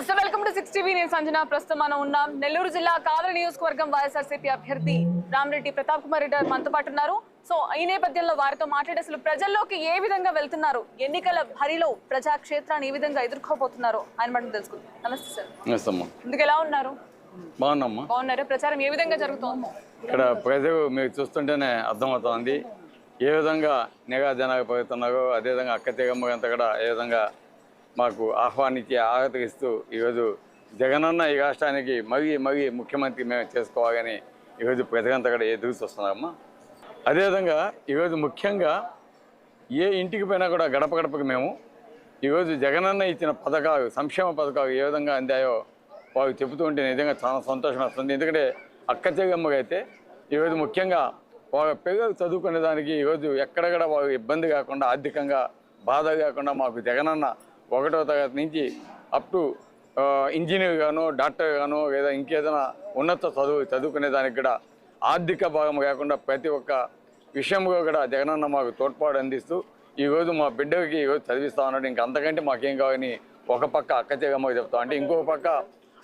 నమస్తే, welcome to 6 TV. నేను సంజన. ప్రస్తుతం మనం ఉన్నాం నెల్లూరు జిల్లా కావలి నియోజకవర్గం వైఎస్ఆర్సీపీ అభ్యర్థి రామిరెడ్డి ప్రతాప్ కుమార్ రెడ్డి మనతో పాటు ఉన్నారు. సో ఈ నేపథ్యంలో వారితో మాట్లాడే అసలు ప్రజల్లోకి ఏ విధంగా వెళ్తున్నారు, ఎన్నికల హరిలో ప్రజాక్షేత్రాన్ని ఏ విధంగా ఎదుర్కోబోతున్నారో ఆయన మనం తెలుసుకుందాం. నమస్తే సార్. ముందుకు ఎలా ఉన్నారు? బాగున్నామ్మా. బాగున్నారు. ప్రచారం ఏ విధంగా జరుగుతోంది? ఇక్కడ ప్రజలు మీరు చూస్తుంటేనే అర్థమవుతోంది ఏ విధంగా నిఘా జనాలు పెరుగుతున్నారో, అదేవిధంగా అక్క తెగమ్మగంతా కూడా ఏ విధంగా మాకు ఆహ్వానించి ఆహ్వానిస్తూ ఈరోజు జగనన్న ఈ రాష్ట్రానికి మరీ ముఖ్యమంత్రి మేము చేసుకోవాలని ఈరోజు ప్రజలంతా కూడా ఎదురు చూస్తున్నారమ్మా. అదేవిధంగా ఈరోజు ముఖ్యంగా ఏ ఇంటికి పోయినా కూడా గడప గడపకి మేము ఈరోజు జగనన్న ఇచ్చిన పథకాలు, సంక్షేమ పథకాలు ఏ విధంగా అందాయో వారు చెబుతూ ఉంటే నిజంగా చాలా సంతోషం వస్తుంది. ఎందుకంటే అక్క చెగమ్మగా అయితే ఈరోజు ముఖ్యంగా వాళ్ళ పిల్లలు చదువుకునే దానికి ఈరోజు ఎక్కడెక్కడ వారు ఇబ్బంది కాకుండా, ఆర్థికంగా బాధ కాకుండా మాకు జగనన్న 1వ తరగతి నుంచి అప్ టు ఇంజనీర్ గానో, డాక్టర్ గానో, లేదా ఇంకేదైనా ఉన్నత చదువుకునే దానికి కూడా ఆర్థిక భాగం కాకుండా ప్రతి ఒక్క విషయంలో కూడా జగనన్న మాకు తోడ్పాటు అందిస్తూ ఈరోజు మా బిడ్డకి ఈరోజు చదివిస్తా ఉన్నాడు. ఇంకా అంతకంటే మాకేం కావాలని ఒక పక్క అక్క చెగమ్మకి చెప్తాం. అంటే ఇంకొక పక్క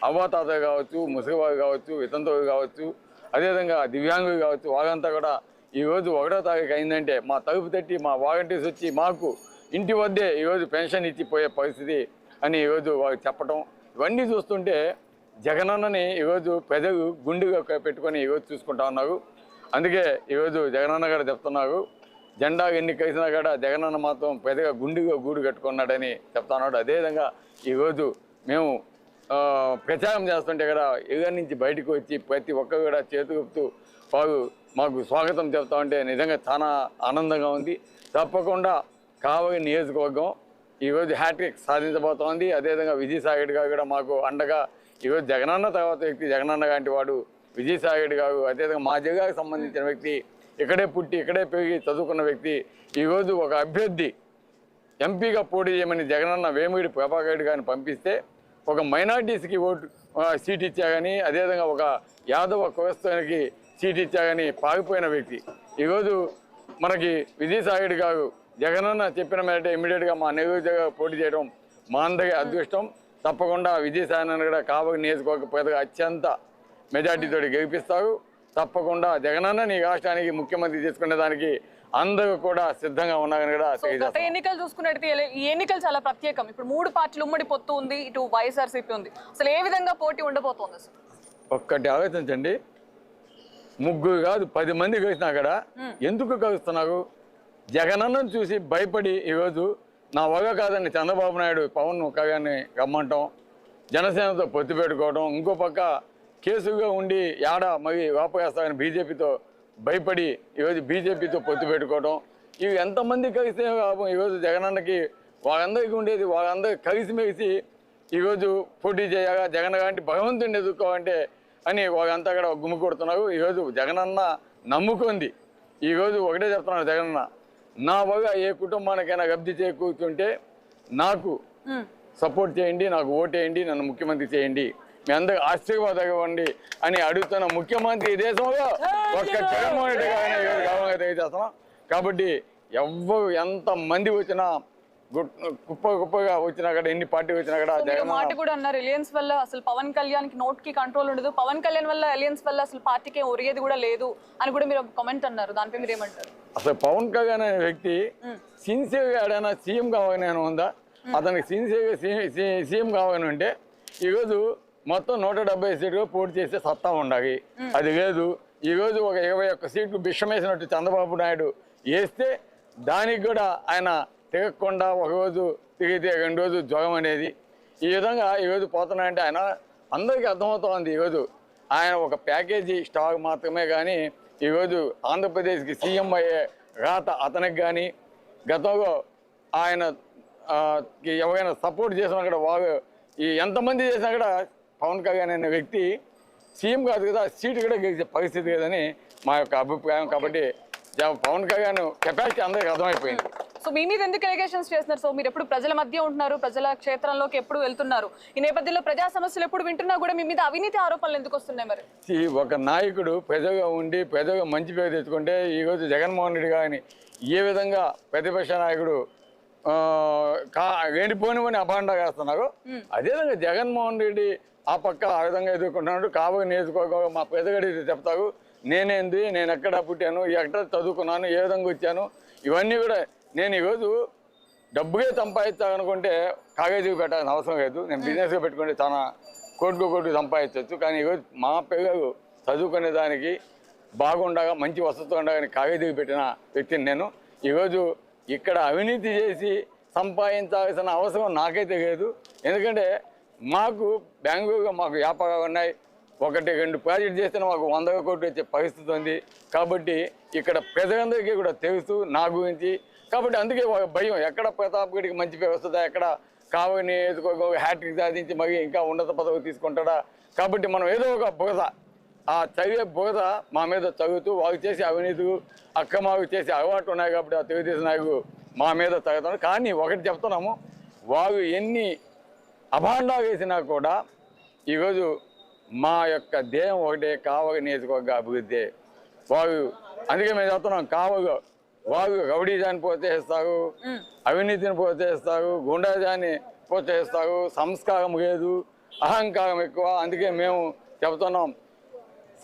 అవ్వాతాత కావచ్చు, ముసలివారు కావచ్చు, వితంతువులు కావచ్చు, అదేవిధంగా దివ్యాంగులు కావచ్చు, వాళ్ళంతా కూడా ఈరోజు 1వ తారీఖు అయిందంటే మా తలుపు తట్టి మా వాలంటీర్స్ వచ్చి మాకు ఇంటి వద్దే ఈరోజు పెన్షన్ ఇచ్చిపోయే పరిస్థితి అని ఈరోజు వాళ్ళు చెప్పటం, ఇవన్నీ చూస్తుంటే జగనన్నని ఈరోజు ప్రజలు గుండెగా పెట్టుకొని ఈరోజు చూసుకుంటా ఉన్నారు. అందుకే ఈరోజు జగనన్న గారు చెప్తున్నారు, జెండా ఎన్ని కలిసినా కూడా జగనన్న మాత్రం పెద్దగా గుండెగా గూడు కట్టుకున్నాడని చెప్తున్నాడు. అదేవిధంగా ఈరోజు మేము ప్రచారం చేస్తుంటే కూడా ఎదురు నుంచి బయటకు వచ్చి ప్రతి ఒక్కరు కూడా చేతుగుపుతూ వారు మాకు స్వాగతం చెప్తా ఉంటే నిజంగా చాలా ఆనందంగా ఉంది. తప్పకుండా కావలి నియోజకవర్గం ఈరోజు హ్యాట్రిక్ సాధించబోతోంది. అదేవిధంగా విజయసాయి గారు కూడా మాకు అండగా ఈరోజు జగనన్న తర్వాత వ్యక్తి జగనన్న లాంటి వాడు విజయసాయి గారు, అదేవిధంగా మా జిల్లాకు సంబంధించిన వ్యక్తి, ఇక్కడే పుట్టి ఇక్కడే పెరిగి చదువుకున్న వ్యక్తి ఈరోజు ఒక అభ్యర్థి ఎంపీగా పోటీ చేయమని జగనన్న వేమిరెడ్డి ప్రభాకర్ రెడ్డి గారిని పంపిస్తే ఒక మైనార్టీస్కి సీట్ ఇచ్చా కానీ, అదేవిధంగా ఒక యాదవ కులస్తునికి సీట్ ఇచ్చా కానీ పాగిపోయిన వ్యక్తి ఈరోజు మనకి విజయసాయి గారు జగనన్న చెప్పిన మేరటే ఇమీడియట్గా మా నియోజకవర్గంగా పోటీ చేయడం మా అందరి అదృష్టం. తప్పకుండా విజయసాయి కూడా కావలి నియోజకవర్గ ప్రజగా అత్యంత మెజార్టీతో గెలిపిస్తారు. తప్పకుండా జగనన్న నీ రాష్ట్రానికి ముఖ్యమంత్రి చేసుకునే దానికి అందరూ కూడా సిద్ధంగా ఉన్నారని కూడా గత ఎన్నికలు చూసుకున్నట్టు ఈ ఎన్నికలు చాలా ప్రత్యేకం. ఇప్పుడు 3 పార్టీలు ఉమ్మడి పొత్తు ఉంది, ఇటు వైఎస్ఆర్సీపీ ఉంది. అసలు ఏ విధంగా పోటీ ఉండబోతోంది? అసలు ఒక్కటి ఆలోచించండి, 3 కాదు 10 మంది కలిసినా కూడా ఎందుకు కలుస్తున్నారు? జగనన్నను చూసి భయపడి ఈరోజు నా వగ కాదని చంద్రబాబు నాయుడు పవన్ గారిని రమ్మంటాం, జనసేనతో పొత్తు పెట్టుకోవడం, ఇంకో పక్క కేసుగా ఉండి మరి వాపేస్తామని బీజేపీతో భయపడి ఈరోజు బీజేపీతో పొత్తు పెట్టుకోవడం, ఇవి ఎంతమంది కలిస్తే ఈరోజు జగనన్నకి వాళ్ళందరికీ ఉండేది వాళ్ళందరూ కలిసిమెలిసి ఈరోజు పోటీ చేయగా జగన్ గాంటి భగవంతుడిని ఎదుర్కోవాలంటే అని వాళ్ళంతా కూడా గుమ్మి కొడుతున్నారు. ఈరోజు జగనన్న నమ్ముకుంది. ఈరోజు ఒకటే చెప్తున్నాడు జగనన్న, నా వగ ఏ కుటుంబానికైనా లబ్ధి చేకూరుతుంటే నాకు సపోర్ట్ చేయండి, నాకు ఓటేయండి, నన్ను ముఖ్యమంత్రి చేయండి, మీ అందరికి ఆశీర్వాదం ఇవ్వండి అని అడుగుతున్న ముఖ్యమంత్రి ఈ దేశంలో ఒక్క జగన్మోహన్ రెడ్డి గారిని గౌరవంగా తెలియజేస్తున్నాం. కాబట్టి ఎవ్వరు ఎంతమంది వచ్చినా కుప్పగా వచ్చినా కూడా, ఎన్ని పార్టీ వచ్చినా కూడా జగన్ మాట కూడా అన్నారు, ఎలియన్స్ వల్ల అసలు పవన్ కళ్యాణ్ కి నోట్ కి కంట్రోల్ ఉండదు, పవన్ కళ్యాణ్ వల్ల ఎలియన్స్ వల్ల అసలు పార్టీకి ఒరిగేది కూడా లేదు అని కూడా మీరు కామెంట్ అన్నారు. దానిపై మీరు ఏమంటారు? అసలు పవన్ కళ్యాణ్ అనే వ్యక్తి సిన్సియర్గా ఏడైనా సీఎం కావాలని ఉందా? అతనికి సిన్సియర్గా సీఎం కావాలని ఉంటే ఈరోజు మొత్తం 170 సీట్లు పోటీ చేసే సత్తా ఉండాలి. అది లేదు. ఈరోజు ఒక 21 సీట్లు బిషమేసినట్టు చంద్రబాబు నాయుడు వేస్తే దానికి కూడా ఆయన తిరగకుండా ఒకరోజు తిరిగితే 2 రోజులు జ్వరం అనేది ఈ విధంగా ఈరోజు పోతున్నాయంటే ఆయన అందరికీ అర్థమవుతోంది. ఈరోజు ఆయన ఒక ప్యాకేజీ స్టాక్ మాత్రమే కానీ ఈరోజు ఆంధ్రప్రదేశ్కి సీఎం అయ్యే రాత అతనికి కానీ, గతంలో ఆయన ఎవరైనా సపోర్ట్ చేసినా కూడా వాళ్ళు ఎంతమంది చేసినా కూడా పవన్ కళ్యాణ్ అనే వ్యక్తి సీఎం కాదు కదా, సీటు కూడా గెలిచే పరిస్థితి లేదని మా యొక్క అభిప్రాయం. కాబట్టి పవన్ కళ్యాణ్ కెపాసిటీ అందరికీ అర్థమైపోయింది. సో మీ మీద ఎందుకు ఎలిగేషన్స్ చేస్తున్నారు? సో మీరు ఎప్పుడు ప్రజల మధ్య ఉంటున్నారు, ప్రజల క్షేత్రంలోకి ఎప్పుడు వెళ్తున్నారు, ఈ నేపథ్యంలో ప్రజా సమస్యలు ఎప్పుడు వింటున్నా కూడా మీ మీద అవినీతి ఆరోపణలు ఎందుకు వస్తున్నాయి? మరి ఒక నాయకుడు ప్రజగా ఉండి ప్రజగా మంచి పేరు తెచ్చుకుంటే ఈరోజు జగన్మోహన్ రెడ్డి గారిని ఏ విధంగా ప్రతిపక్ష నాయకుడు ఎండిపోనివని అభాండా వేస్తున్నారు. అదేవిధంగా జగన్మోహన్ రెడ్డి ఆ పక్క ఆ విధంగా ఎదుర్కొంటున్నాడు. కాబోయే నియోజకవర్గం మా పెద్దగడి చెప్తారు, నేనేంది, నేను ఎక్కడ పుట్టాను, ఎక్కడ చదువుకున్నాను, ఏ విధంగా వచ్చాను, ఇవన్నీ కూడా నేను ఈరోజు డబ్బుగా సంపాదించాలనుకుంటే కాగేజీకి పెట్టాల్సిన అవసరం లేదు. నేను బిజినెస్గా పెట్టుకుంటే చాలా కోట్లు సంపాదించవచ్చు. కానీ ఈరోజు మా పిల్లలు చదువుకునే దానికి బాగుండగా మంచి వసతి ఉండగానే కాగేజీకి పెట్టిన వ్యక్తిని నేను. ఈరోజు ఇక్కడ అవినీతి చేసి సంపాదించాల్సిన అవసరం నాకైతే లేదు. ఎందుకంటే మాకు బెంగళూరులో మాకు వ్యాపారాలు ఉన్నాయి. 1-2 ప్రాజెక్ట్ చేస్తే మాకు 100 కోట్లు వచ్చే పరిస్థితి ఉంది. కాబట్టి ఇక్కడ ప్రజలందరికీ కూడా తెలుసు నా గురించి. కాబట్టి అందుకే ఒక భయం, ఎక్కడ ప్రతాప్ గడికి మంచి పేరు వస్తుందా, ఎక్కడ కావని హ్యాట్రిక్ సాధించి మరి ఇంకా ఉన్నత పదవి తీసుకుంటాడా. కాబట్టి మనం ఏదో ఒక బురద, ఆ చదివే బురద మా మీద చదువుతూ వాళ్ళు చేసే అవినీతి అక్రమాలు చేసే అలవాటు ఉన్నాయి. కాబట్టి ఆ తెలుగుదేశం నాయకులు మా మీద చదువుతున్నారు. కానీ ఒకటి చెప్తున్నాము, వాళ్ళు ఎన్ని అభాండాలు వేసినా కూడా ఈరోజు మా యొక్క ధ్యేయం ఒకటే, కావలి నియోజకవర్గ అభివృద్ధి. వాళ్ళు అందుకే మేము చెప్తున్నాం, కావలి వాళ్ళు రౌడీజాన్ని ప్రోత్సహిస్తారు, అవినీతిని ప్రోత్సహిస్తారు, గుండాజాన్ని ప్రోత్సహిస్తారు, సంస్కారం లేదు, అహంకారం ఎక్కువ. అందుకే మేము చెప్తున్నాం,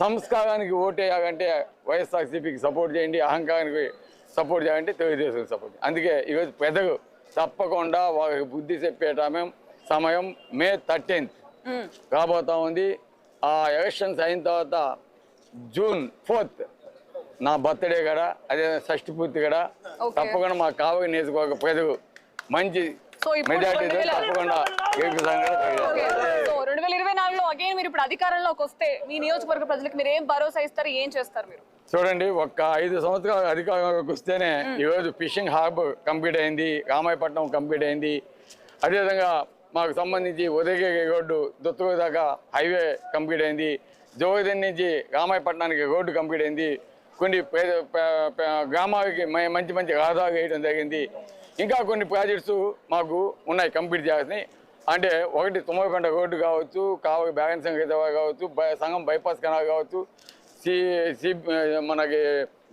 సంస్కారానికి ఓటేయాలంటే వైఎస్ఆర్సీపీకి సపోర్ట్ చేయండి, అహంకారానికి సపోర్ట్ చేయాలంటే తెలుగుదేశం సపోర్ట్. అందుకే ఈరోజు పెద్దలు తప్పకుండా వాళ్ళకి బుద్ధి చెప్పే సమయం మే 13th రాబోతా ఉంది. ఆ ఎలక్షన్స్ అయిన తర్వాత June 4th నా బర్త్డే కూడా, అదే షష్ఠి పూర్తి కూడా తప్పకుండా మా కావలి నియోజకవర్గ ప్రజలు మంచి మెజార్టీతో తప్పకుండా గెలుపుతారని. 2024లో అగైన్ మీరు ఇప్పుడు అధికారంలోకి వస్తే మీ నియోజకవర్గ ప్రజలకు మీరు ఏం భరోసా ఇస్తారు, ఏం చేస్తారు మీరు? చూడండి, ఒక్క 5 సంవత్సరాలు అధికారంలోకి వస్తేనే ఈరోజు ఫిషింగ్ హార్బర్ కంప్లీట్ అయింది, రామాయపట్నం కంప్లీట్ అయింది. అదేవిధంగా మాకు సంబంధించి ఉదయగిరి రోడ్డు దొత్తుకు దాకా హైవే కంప్లీట్ అయింది. జోగిదని నుంచి రామాయపట్నానికి రోడ్డు కంప్లీట్ అయింది. కొన్ని గ్రామాలకి మంచి రహదారులు వేయడం జరిగింది. ఇంకా కొన్ని ప్రాజెక్ట్స్ మాకు ఉన్నాయి కంప్లీట్ చేయాల్సినవి. అంటే ఒకటి తుమ్మలపేట రోడ్డు కావచ్చు, కావలి బ్యాలెన్స్ కావచ్చు, సంగం బైపాస్ కెనాల్ కావచ్చు, మనకి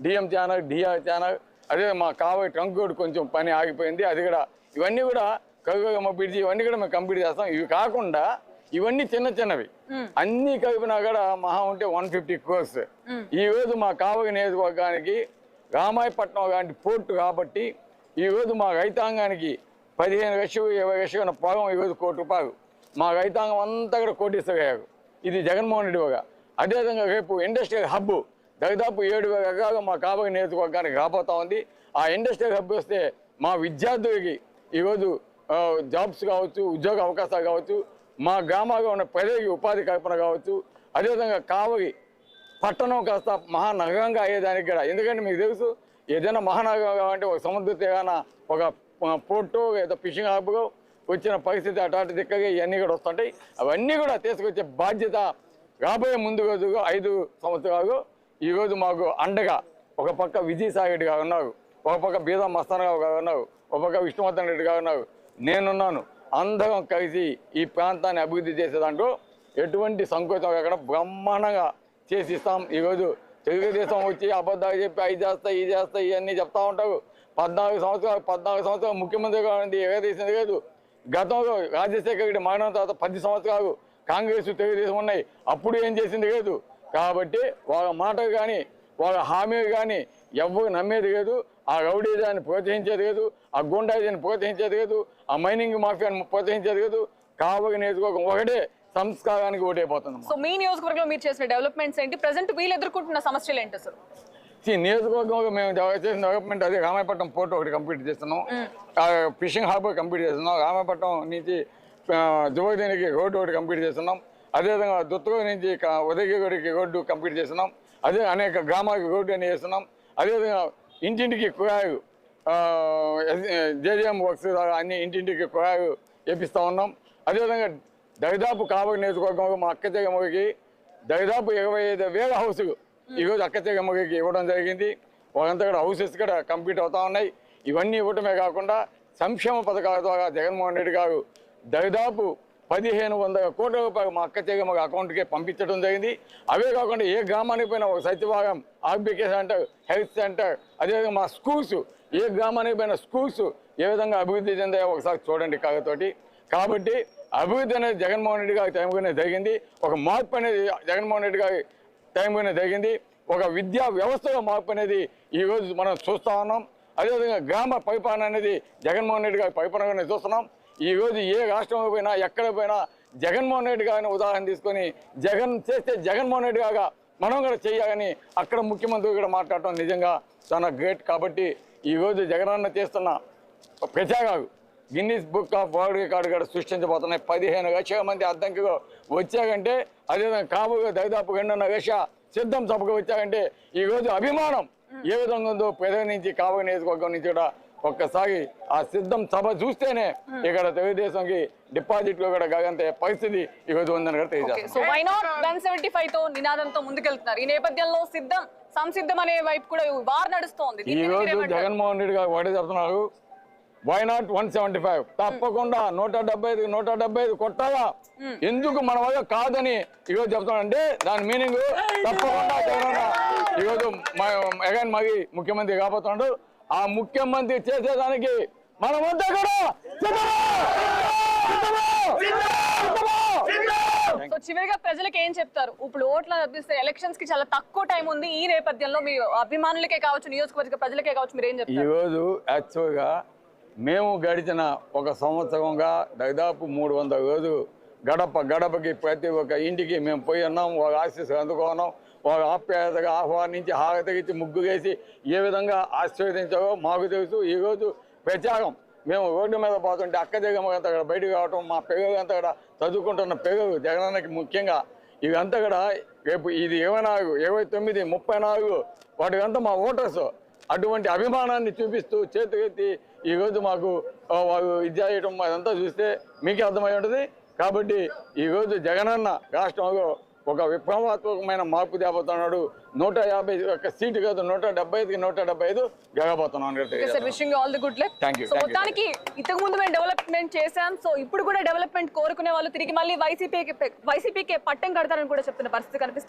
డిఎం ఛానల్, డిఆర్ ఛానల్, అదే మా కావలి ట్రంక్ రోడ్ కొంచెం పని ఆగిపోయింది. అది కూడా ఇవన్నీ కూడా కవిగమ్మ బ్రిడ్జి ఇవన్నీ కూడా మేము కంప్లీట్ చేస్తాం. ఇవి కాకుండా ఇవన్నీ చిన్నవి అన్నీ కలిపినా కూడా మహా ఉంటే 150 crores. ఈ రోజు మా కావలి నియోజకవర్గానికి రామాయపట్నం లాంటి పోర్టు కాబట్టి ఈరోజు మా రైతాంగానికి 15 లక్షలు 20 లక్షలు ఉన్న పొలం ఈరోజు ₹1 మా రైతాంగం అంతా కూడా కోటీశ్వరయ్యారు. ఇది జగన్మోహన్ రెడ్డి వల్ల. అదేవిధంగా రేపు ఇండస్ట్రియల్ హబ్ దాదాపు 7,000 ఎకరాలు మా కావలి నియోజకవర్గానికి రాబోతా ఉంది. ఆ ఇండస్ట్రియల్ హబ్ వస్తే మా విద్యార్థులకి ఈరోజు జాబ్స్ కావచ్చు, ఉద్యోగ అవకాశాలు కావచ్చు, మా గ్రామాల్లో ఉన్న ప్రజలకి ఉపాధి కల్పన కావచ్చు. అదేవిధంగా కావలి పట్టణం కాస్త మహానగరంగా అయ్యేదానికి కూడా, ఎందుకంటే మీకు తెలుసు ఏదైనా మహానగరం కావాలంటే ఒక సముద్ర తీరాన ఒక పోర్టు లేదా ఫిషింగ్ హార్బర్ వచ్చిన పరిస్థితి అటాటి దిక్కగా ఇవన్నీ కూడా వస్తుంటాయి. అవన్నీ కూడా తీసుకొచ్చే బాధ్యత రాబోయే ముందు రోజుగా 5 సంవత్సరాలు ఈరోజు మాకు అండగా ఒక పక్క విజయసాయి రెడ్డి గారు ఉన్నారు, ఒక పక్క బీదా మస్తానరావు గారు ఉన్నారు, ఒక పక్క విష్ణువర్ధన్ రెడ్డి గారు ఉన్నారు, నేనున్నాను. అందరం కలిసి ఈ ప్రాంతాన్ని అభివృద్ధి చేసేదాంట్లో ఎటువంటి సంకోచం అక్కడ బ్రహ్మాండంగా చేసి ఇస్తాం. ఈరోజు తెలుగుదేశం వచ్చి అబద్ధాలు చెప్పి అవి చేస్తాయి ఇది చేస్తాయి ఇవన్నీ చెప్తా ఉంటారు. 14 సంవత్సరాలు ముఖ్యమంత్రిగా ఉంది, ఎగదీసింది లేదు. గతంలో రాజశేఖర రెడ్డి మరణం తర్వాత 10 సంవత్సరాలు కాంగ్రెస్ తెలుగుదేశం ఉన్నాయి, అప్పుడు ఏం చేసింది లేదు. కాబట్టి వాళ్ళ మాటలు కానీ వాళ్ళ హామీలు కానీ ఎవరు నమ్మేది లేదు. ఆ రౌడీజాన్ని ప్రోత్సహించేది లేదు, ఆ గుండాయిజాన్ని ప్రోత్సహించేది లేదు, ఆ మైనింగ్ మాఫియాని ప్రోత్సహించేది లేదు. కావలి నియోజకవర్గం ఒకటే సంస్కారానికి ఓటైపోతుంది. సో మీ నియోజకవర్గంలో మీరు చేసిన డెవలప్మెంట్స్ ఏంటి, ప్రజెంట్ వీళ్ళు ఎదుర్కొంటున్న సమస్యలు ఏంటి సార్? నియోజకవర్గంలో మేము చేసిన డెవలప్మెంట్ అదే రామాయపట్నం పోర్ట్ ఒకటి కంప్లీట్ చేస్తున్నాం, ఫిషింగ్ హార్బర్ కంప్లీట్ చేస్తున్నాం, రామాయపట్నం నుంచి జువదినికి రోడ్డు ఒకటి కంప్లీట్ చేస్తున్నాం, అదేవిధంగా దుత్తూరు నుంచి ఉదయగిరికి రోడ్డు కంప్లీట్ చేస్తున్నాం, అదే అనేక గ్రామాలకు రోడ్డు అని చేస్తున్నాం. అదేవిధంగా ఇంటింటికి కుళాయిలు జేజేఎం వర్క్స్ అన్ని ఇంటింటికి కుళాయిలు వేపిస్తూ ఉన్నాం. అదేవిధంగా దరిదాపు కావలి నియోజకవర్గంలో మా అక్కచెగమ్మకి దరిదాపు 25,000 హౌసులు ఈరోజు అక్కచెగమ్మకి ఇవ్వడం జరిగింది. వాళ్ళంతా కూడా హౌసెస్ కూడా కంప్లీట్ అవుతూ ఉన్నాయి. ఇవన్నీ ఇవ్వటమే కాకుండా సంక్షేమ పథకాల ద్వారా జగన్మోహన్ రెడ్డి గారు దరిదాపు 1,500 కోట్ల రూపాయలు మా అక్కచెగమ్మ అకౌంట్కే పంపించడం జరిగింది. అవే కాకుండా ఏ గ్రామానికి పోయినా ఒక సచివాలయం, ఆర్బీకే సెంటర్, హెల్త్ సెంటర్, అదేవిధంగా మా స్కూల్స్, ఏ గ్రామానికి పోయినా స్కూల్స్ ఏ విధంగా అభివృద్ధి చెందాయో ఒకసారి చూడండి కాగతోటి. కాబట్టి అభివృద్ధి అనేది జగన్మోహన్ రెడ్డి గారి టైంలోనే జరిగింది. ఒక మార్పు అనేది జగన్మోహన్ రెడ్డి గారి టైంలోనే జరిగింది. ఒక విద్యా వ్యవస్థలో మార్పు అనేది ఈరోజు మనం చూస్తూ ఉన్నాం. అదేవిధంగా గ్రామ పరిపాలన అనేది జగన్మోహన్ రెడ్డి గారి పరిపాలనగానే చూస్తున్నాం. ఈరోజు ఏ రాష్ట్రంలో పోయినా ఎక్కడ పోయినా జగన్మోహన్ రెడ్డి గారిని ఉదాహరణ తీసుకొని జగన్ చేస్తే జగన్మోహన్ రెడ్డి గారు మనం కూడా చేయాలని అక్కడ ముఖ్యమంత్రి కూడా మాట్లాడటం నిజంగా చాలా గ్రేట్. కాబట్టి ఈరోజు జగనన్న చేస్తున్న ప్రత్యేకాలు Guinness book of world record కూడా సృష్టించబోతున్నాయి. 15 లక్షల మంది అద్దంకిగా వచ్చాకంటే, అదేవిధంగా కాబోయే దాదాపు 2.5 లక్ష సిద్ధం సభకు వచ్చాకంటే ఈరోజు అభిమానం ఏ విధంగా ఉందో ప్రజల నుంచి కాబోయే నియోజకవర్గం నుంచి కూడా ఒక్కసారి ఆ సిద్ధం సభ చూస్తేనే ఇక్కడ తెలుగుదేశంకి డిపాజిట్లు కూడా గగంతే పరిస్థితి ఈరోజు ఉందని కూడా తెలియజేస్తాం. సో వై నాట్ 175 తో నినాదంతో ముందుకెళ్తున్నారు. ఈ నేపథ్యంలో సంసిద్ధం అనే వైపు కూడా వార్ నడుస్తోంది. ఈ రోజు జగన్మోహన్ రెడ్డి గారు ఒకటే చెప్తున్నారు, వై నాట్ 175 తప్పకుండా 175 కొట్టాలా. ఎందుకు మన వల్ల కాదని ఈరోజు చెప్తున్నాడంటే దాని మీనింగ్ తప్పకుండా జగనన్న ఈరోజు మరి ముఖ్యమంత్రి కాబోతున్నాడు. ఆ ముఖ్యమంత్రి చేసేదానికి మనమంతా కూడా సో చివరిగా ప్రజలకు ఏం చెప్తారు? ఇప్పుడు ఓట్ల ఎలక్షన్స్ కి చాలా తక్కువ టైం ఉంది. ఈ నేపథ్యంలో మీ అభిమానులకే కావచ్చు, నియోజకవర్గ ప్రజలకే కావచ్చు, మీరు ఏం చెప్తారు? ఈ రోజు యాక్చువల్గా మేము గడిచిన ఒక సంవత్సరంగా దాదాపు 300 రోజులు గడపకి ప్రతి ఒక్క ఇంటికి మేము పోయి ఉన్నాం. ఒక ఆశీస్సు అందుకున్నాం. ఒక ఆప్యాయతగా ఆహ్వానించి హారతగిచ్చి ముగ్గు వేసి ఏ విధంగా ఆశీర్వదించావో మాకు తెలుసు. ఈరోజు ప్రత్యేకం మేము రోడ్డు మీద పోతుంటే అక్క జగమ్మంతా కూడా బయటకు రావటం, మా పెరుగు అంతా కూడా చదువుకుంటున్న పెరుగు జగనన్నకి ముఖ్యంగా ఇవంతా కూడా రేపు ఇది 24, 29, 34 వాటికంతా మా ఓటర్స్ అటువంటి అభిమానాన్ని చూపిస్తూ చేతులెత్తి ఈరోజు మాకు వారు ఇది చేయటం అదంతా చూస్తే మీకే అర్థమై ఉంటుంది. కాబట్టి ఈరోజు జగనన్న రాష్ట్రంలో ఒక విప్లవాత్మకమైన మార్పు తేబోతున్నాడు. 150 సీటు కాదు, 175కి 175 గెలబోతున్నాను. మొత్తానికి ఇంతకు ముందు మేము డెవలప్మెంట్ చేశాం. సో ఇప్పుడు కూడా డెవలప్మెంట్ కోరుకునే వాళ్ళు తిరిగి మళ్ళీ వైసీపీకి పట్టం కడతారని కూడా చెప్తున్న పరిస్థితి కనిపిస్తుంది.